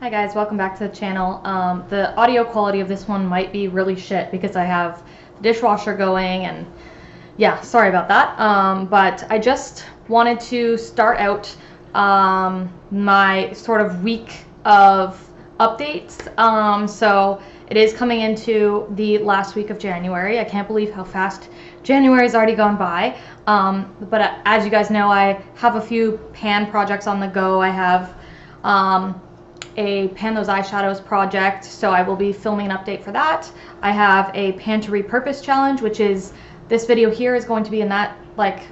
Hi guys, welcome back to the channel. The audio quality of this one might be really shit because I have the dishwasher going and yeah, sorry about that. But I just wanted to start out my sort of week of updates. So it is coming into the last week of January. I can't believe how fast January's already gone by. But as you guys know, I have a few pan projects on the go. I have a Pan Those Eyeshadows project, so I will be filming an update for that. I have a Pan to Repurpose challenge, which is this video here is going to be in that like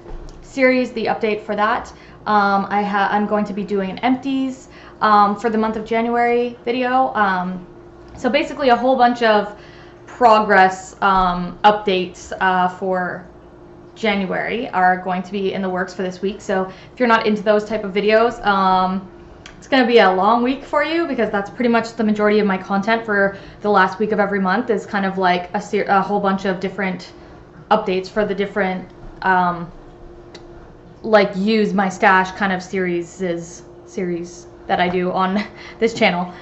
series, the update for that. I'm going to be doing an empties for the month of January video. So basically a whole bunch of progress updates for January are going to be in the works for this week. So if you're not into those type of videos, it's going to be a long week for you because that's pretty much the majority of my content for the last week of every month is kind of like a whole bunch of different updates for the different like use my stash kind of series that I do on this channel.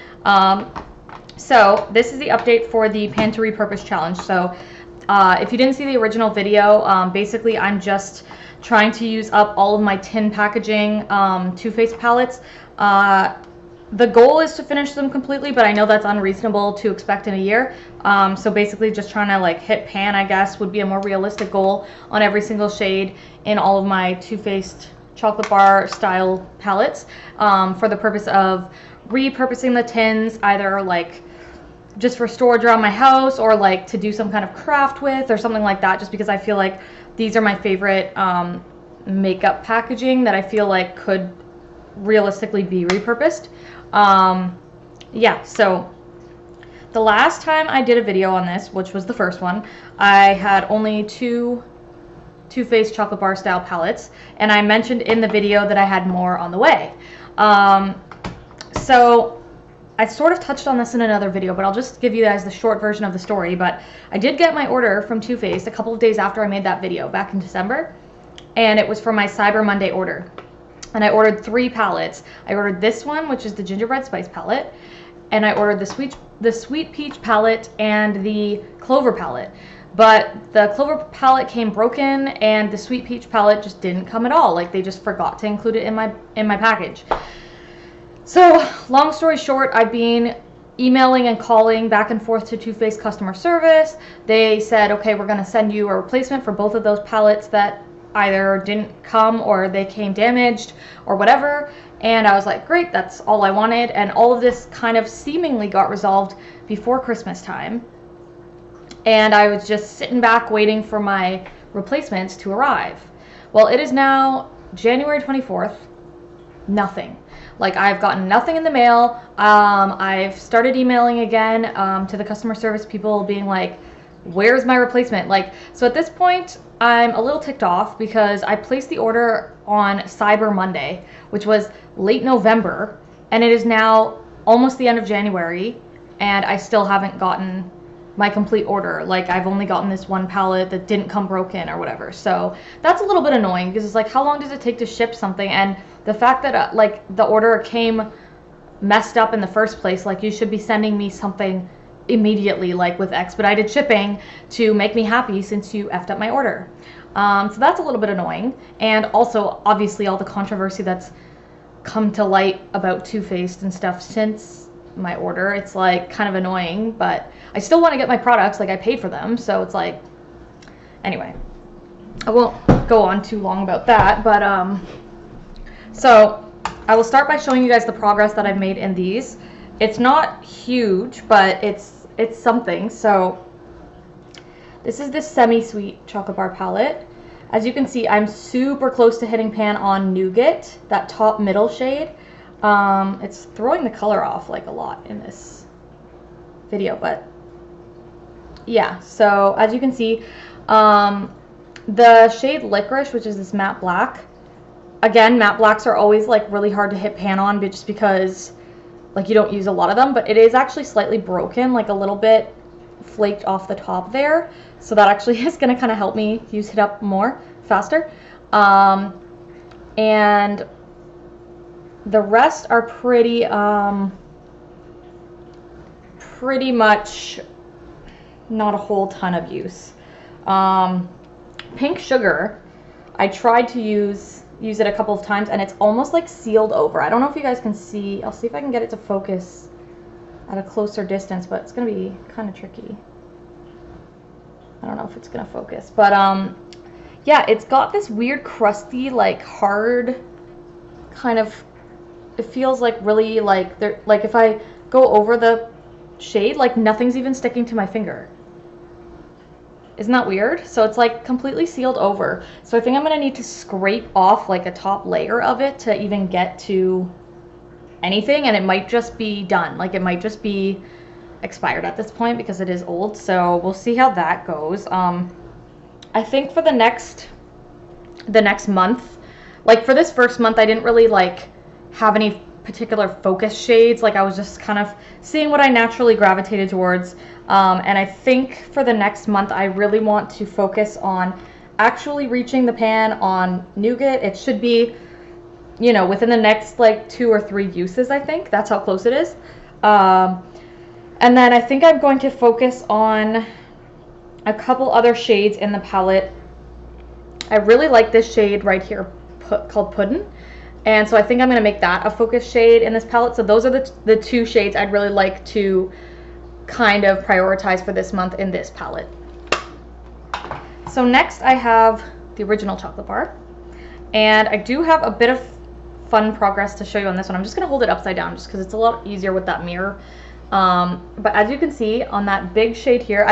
So this is the update for the Pan to Repurpose challenge. So if you didn't see the original video, basically I'm just trying to use up all of my tin packaging Too Faced palettes. The goal is to finish them completely, but I know that's unreasonable to expect in a year. So basically just trying to like hit pan, I guess, would be a more realistic goal on every single shade in all of my Too Faced chocolate bar style palettes, for the purpose of repurposing the tins, either like just for storage around my house or like to do some kind of craft with or something like that, just because I feel like these are my favorite makeup packaging that I feel like could realistically be repurposed. Yeah, so the last time I did a video on this, which was the first one, I had only two Too Faced chocolate bar style palettes, and I mentioned in the video that I had more on the way. So I sort of touched on this in another video, but I'll just give you guys the short version of the story. But I did get my order from Too Faced a couple of days after I made that video back in December, and it was for my Cyber Monday order. And I ordered 3 palettes. I ordered this one, which is the Gingerbread Spice palette, and I ordered the Sweet Peach palette and the Clover palette. But the Clover palette came broken, and the Sweet Peach palette just didn't come at all. Like they just forgot to include it in my package. So long story short, I've been emailing and calling back and forth to Too Faced customer service. They said, okay, we're going to send you a replacement for both of those palettes that either didn't come or they came damaged or whatever. And I was like, great, that's all I wanted. And all of this kind of seemingly got resolved before Christmas time. And I was just sitting back waiting for my replacements to arrive. Well, it is now January 24th. Nothing. Like, I've gotten nothing in the mail. I've started emailing again to the customer service people being like, where's my replacement? Like, so at this point, I'm a little ticked off because I placed the order on Cyber Monday, which was late November, and it is now almost the end of January, and I still haven't gotten my complete order. Like, I've only gotten this one palette that didn't come broken or whatever. So that's a little bit annoying because it's like, how long does it take to ship something? And the fact that like the order came messed up in the first place, like you should be sending me something immediately, like with expedited shipping, to make me happy since you effed up my order. So that's a little bit annoying. And also obviously all the controversy that's come to light about Too Faced and stuff since my order, it's like kind of annoying, but I still want to get my products, like I paid for them, so it's like, anyway, I won't go on too long about that. But so I will start by showing you guys the progress that I've made in these. It's not huge, but it's something. So this is the SemiSweet chocolate bar palette. As you can see, I'm super close to hitting pan on Nougat, that top middle shade. It's throwing the color off like a lot in this video, but yeah. So as you can see, the shade Licorice, which is this matte black. Again, matte blacks are always like really hard to hit pan on, but just because like you don't use a lot of them, but it is actually slightly broken, like a little bit flaked off the top there. So that actually is going to kind of help me use it up more faster. And the rest are pretty pretty much not a whole ton of use. Pink Sugar, I tried to use it a couple of times, and it's almost like sealed over. I don't know if you guys can see. I'll see if I can get it to focus at a closer distance, but it's gonna be kind of tricky. I don't know if it's gonna focus, but yeah, it's got this weird crusty, like hard kind of, it feels like really like there, like if I go over the shade, like nothing's even sticking to my finger. Isn't that weird? So it's like completely sealed over. So I think I'm gonna need to scrape off like a top layer of it to even get to anything, and it might just be done. Like it might just be expired at this point because it is old. So we'll see how that goes. I think for the next month, like for this first month, I didn't really like have any particular focus shades. Like I was just kind of seeing what I naturally gravitated towards. And I think for the next month, I really want to focus on actually reaching the pan on Nougat. It should be, you know, within the next like 2 or 3 uses, I think. That's how close it is. And then I think I'm going to focus on a couple other shades in the palette. I really like this shade right here called Puddin'. And so I think I'm going to make that a focus shade in this palette. So those are the 2 shades I'd really like to kind of prioritize for this month in this palette. So next I have the original chocolate bar. And I do have a bit of fun progress to show you on this one. I'm just going to hold it upside down just because it's a lot easier with that mirror. But as you can see on that big shade here,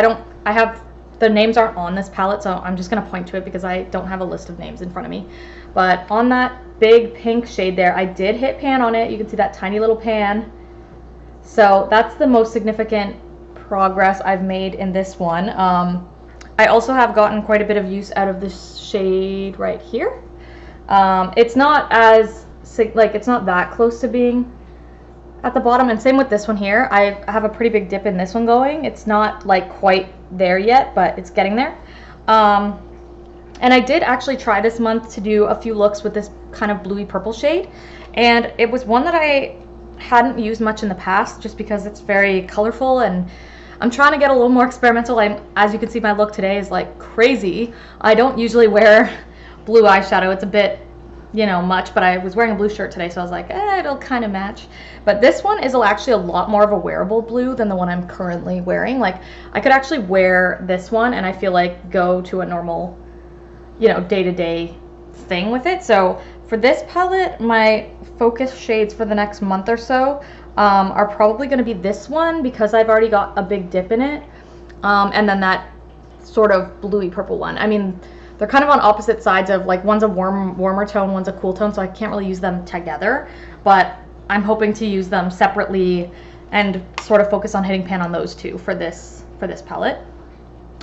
the names aren't on this palette, so I'm just going to point to it because I don't have a list of names in front of me. But on that big pink shade there, I did hit pan on it. You can see that tiny little pan. So that's the most significant progress I've made in this one. I also have gotten quite a bit of use out of this shade right here. It's not as, like, it's not that close to being at the bottom, and same with this one here. I have a pretty big dip in this one going. It's not like quite there yet, but it's getting there. And I did actually try this month to do a few looks with this kind of bluey purple shade, and it was one that I hadn't used much in the past just because it's very colorful, and I'm trying to get a little more experimental. As you can see, my look today is like crazy. I don't usually wear blue eyeshadow. It's a bit, you know, much, but I was wearing a blue shirt today, so I was like, it'll kind of match. But this one is actually a lot more of a wearable blue than the one I'm currently wearing. Like, I could actually wear this one and I feel like go to a normal, you know, day-to-day thing with it. So for this palette, my focus shades for the next month or so are probably going to be this one because I've already got a big dip in it, and then that sort of bluey purple one. I mean, they're kind of on opposite sides of, like, one's a warmer tone, one's a cool tone, so I can't really use them together, but I'm hoping to use them separately and sort of focus on hitting pan on those two for this palette.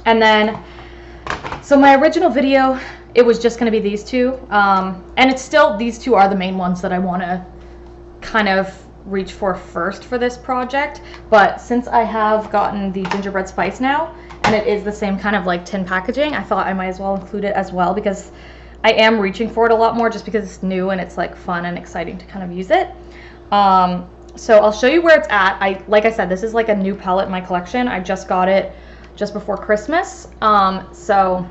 And then, so my original video, it was just going to be these two, and it's still, these two are the main ones that I want to kind of reach for first for this project. But since I have gotten the Gingerbread Spice now, and it is the same kind of like tin packaging, I thought I might as well include it as well because I am reaching for it a lot more just because it's new and it's like fun and exciting to kind of use it. So I'll show you where it's at. Like I said, this is like a new palette in my collection. I just got it just before Christmas, so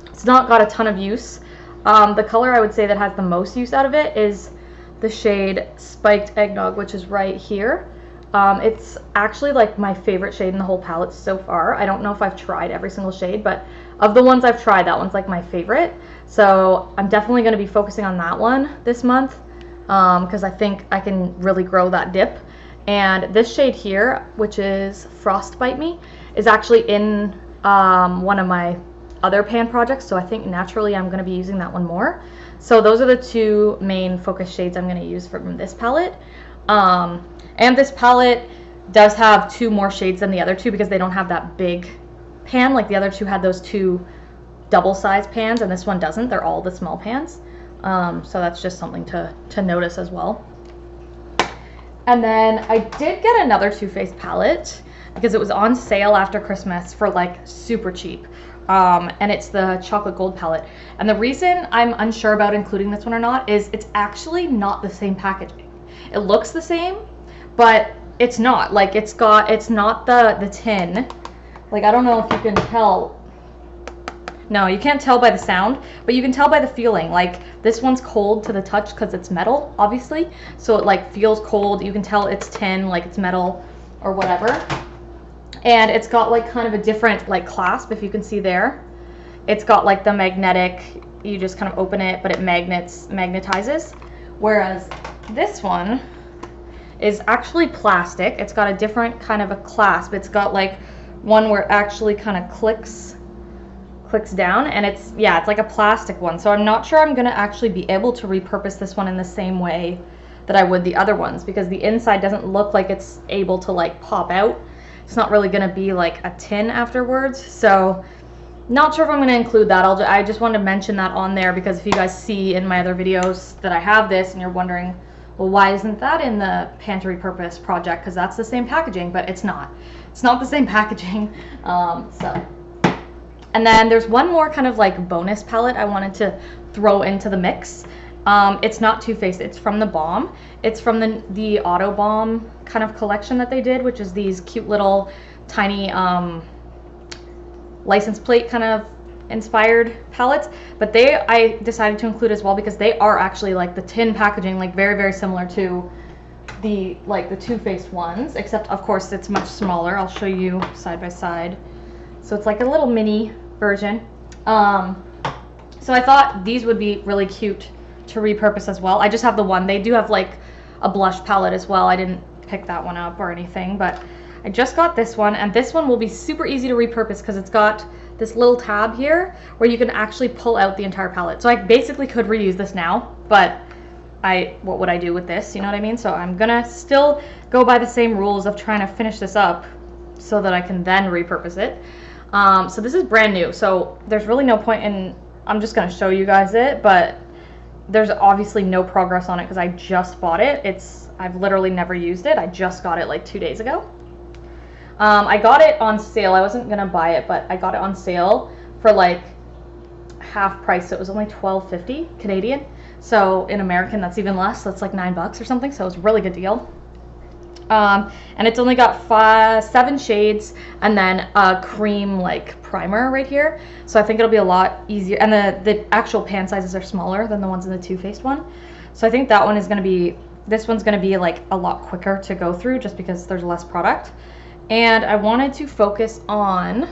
it's not got a ton of use. The color I would say that has the most use out of it is the shade Spiked Eggnog, which is right here. It's actually like my favorite shade in the whole palette so far. I don't know if I've tried every single shade, but of the ones I've tried, that one's like my favorite. So I'm definitely going to be focusing on that one this month because I think I can really grow that dip. And this shade here, which is Frostbite Me, is actually in one of my other pan projects, so I think naturally I'm going to be using that one more. So those are the two main focus shades I'm going to use from this palette. And this palette does have 2 more shades than the other two because they don't have that big pan. Like the other two had those 2 double-sized pans, and this one doesn't. They're all the small pans. So that's just something to notice as well. And then I did get another Too Faced palette because it was on sale after Christmas for like super cheap. And it's the Chocolate Gold palette. And the reason I'm unsure about including this one or not is it's actually not the same packaging. It looks the same, but it's not. Like, it's not the tin. Like, I don't know if you can tell. No, you can't tell by the sound, but you can tell by the feeling. Like, this one's cold to the touch because it's metal, obviously. So it like feels cold. You can tell it's tin, like it's metal or whatever. And it's got like kind of a different like clasp, if you can see there. It's got like the magnetic, you just kind of open it, but it magnetizes. Whereas this one is actually plastic. It's got a different kind of a clasp. It's got like one where it actually kind of clicks down, and it's like a plastic one. So I'm not sure I'm gonna actually be able to repurpose this one in the same way that I would the other ones, because the inside doesn't look like it's able to like pop out. It's not really gonna be like a tin afterwards. So not sure if I'm gonna include that. I just wanted to mention that on there, because if you guys see in my other videos that I have this and you're wondering, well, why isn't that in the Pan to Repurpose project? Because that's the same packaging, but it's not. It's not the same packaging. And then there's one more kind of like bonus palette I wanted to throw into the mix. It's not Too Faced, it's from the Balm. It's from the Auto Balm kind of collection that they did, which is these cute little tiny license plate kind of inspired palettes. But I decided to include as well because they are actually like the tin packaging, like very, very similar to the Too Faced ones, except of course it's much smaller. I'll show you side by side. So it's like a little mini version. So I thought these would be really cute to repurpose as well. I just have the one. They do have like a blush palette as well. I didn't pick that one up or anything, but I just got this one, and this one will be super easy to repurpose because it's got this little tab here where you can actually pull out the entire palette. So I basically could reuse this now, but what would I do with this? You know what I mean? So I'm gonna still go by the same rules of trying to finish this up so that I can then repurpose it. So this is brand new, so there's really no point in, I'm just going to show you guys it, but there's obviously no progress on it because I just bought it. I've literally never used it. I just got it like 2 days ago. I got it on sale. I wasn't going to buy it, but I got it on sale for like half price, so it was only $12.50 Canadian. So in American, that's even less. That's like $9 or something, so it was a really good deal. And it's only got 7 shades and then a cream like primer right here, so I think it'll be a lot easier, and the actual pan sizes are smaller than the ones in the Too Faced one, so I think that one is going to be, this one's going to be like a lot quicker to go through just because there's less product. And I wanted to focus on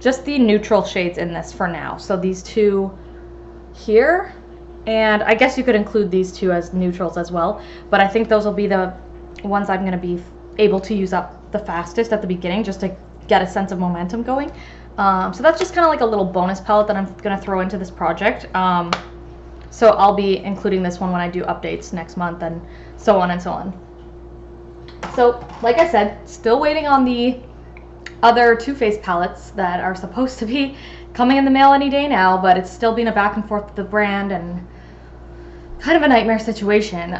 just the neutral shades in this for now, so these two here, and I guess you could include these two as neutrals as well, but I think those will be the ones I'm going to be able to use up the fastest at the beginning, just to get a sense of momentum going. So that's just kind of like a little bonus palette that I'm going to throw into this project. So I'll be including this one when I do updates next month, and so on and so on. So like I said, still waiting on the other Too Faced palettes that are supposed to be coming in the mail any day now, but it's still been a back and forth with the brand and kind of a nightmare situation.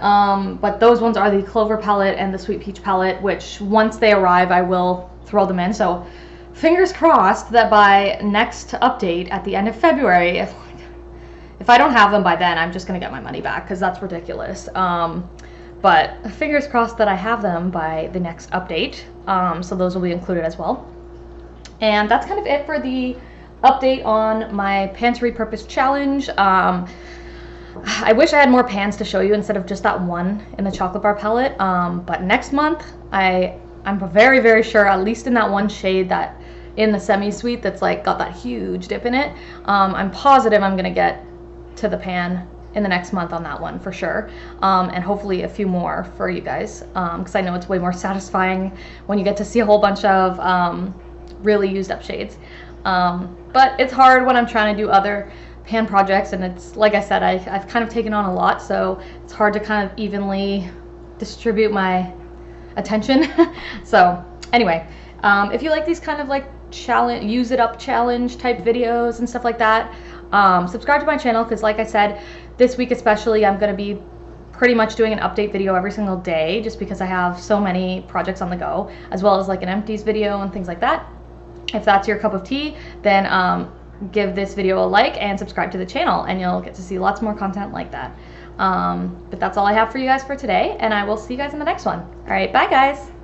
But those ones are the Clover palette and the Sweet Peach palette, which once they arrive I will throw them in. So fingers crossed that by next update at the end of February, if I don't have them by then, I'm just gonna get my money back because that's ridiculous. But fingers crossed that I have them by the next update. So those will be included as well. And that's kind of it for the update on my Pan to Repurpose challenge. I wish I had more pans to show you instead of just that one in the chocolate bar palette. But next month, I'm very, very sure, at least in that one shade that in the SemiSweet that's like got that huge dip in it, I'm positive I'm gonna get to the pan in the next month on that one for sure. And hopefully a few more for you guys, because I know it's way more satisfying when you get to see a whole bunch of really used up shades. But it's hard when I'm trying to do other pan projects, and it's like I said, I've kind of taken on a lot, so it's hard to kind of evenly distribute my attention. So anyway, if you like these kind of like use it up challenge type videos and stuff like that, subscribe to my channel, because like I said, this week especially I'm going to be pretty much doing an update video every single day, just because I have so many projects on the go, as well as like an empties video and things like that. If that's your cup of tea, then give this video a like and subscribe to the channel, and you'll get to see lots more content like that. But that's all I have for you guys for today, and I will see you guys in the next one. All right, bye guys.